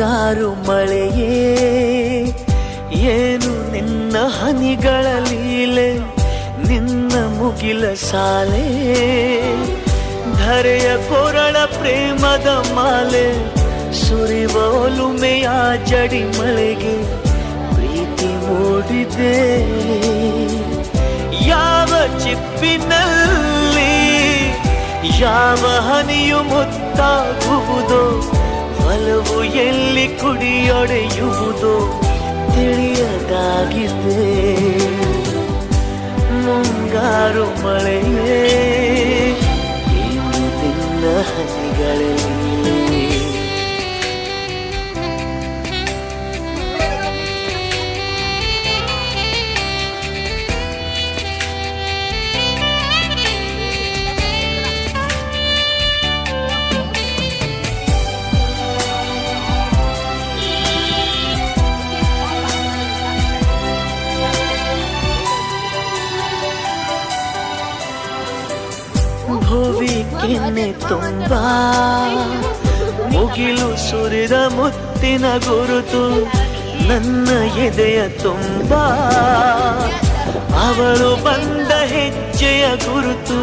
ಮುಂಗಾರು ಮಳೆಯೇ ಏನು ನಿನ್ನ ಹನಿಗಳ ಲೀಲೆ, ನಿನ್ನ ಮುಗಿಲ ಸಾಲೆ ಧರೆಯ ಕೊರಳ ಪ್ರೇಮದ ಮಾಲೆ, ಸುರಿವ ಒಲುಮೆಯ ಜಡಿ ಮಳೆಗೆ ಪ್ರೀತಿ ಮೂಡಿದೆ. ಯಾವ ಚಿಪ್ಪಿನಲ್ಲಿ ಯಾವ ಹನಿಯು ಮುತ್ತಾಗುವುದೋ, ಒಲವು ಎಲ್ಲಿ ಕುಡಿಯೊಡೆಯುವುದೋ ತಿಳಿಯದಾಗಿದೆ. ಮುಂಗಾರು ಮಳೆಯೇ ಏನು ನಿನ್ನ ಹನಿಗಳಲ್ಲಿ. ಭುವಿ ಕೆನ್ನೆ ತುಂಬ ಮುಗಿಲು ಸುರಿದ ಮುತ್ತಿನ ಗುರುತು, ನನ್ನ ಎದೆಯ ತುಂಬ ಅವಳು ಬಂದ ಹೆಜ್ಜೆಯ ಗುರುತು.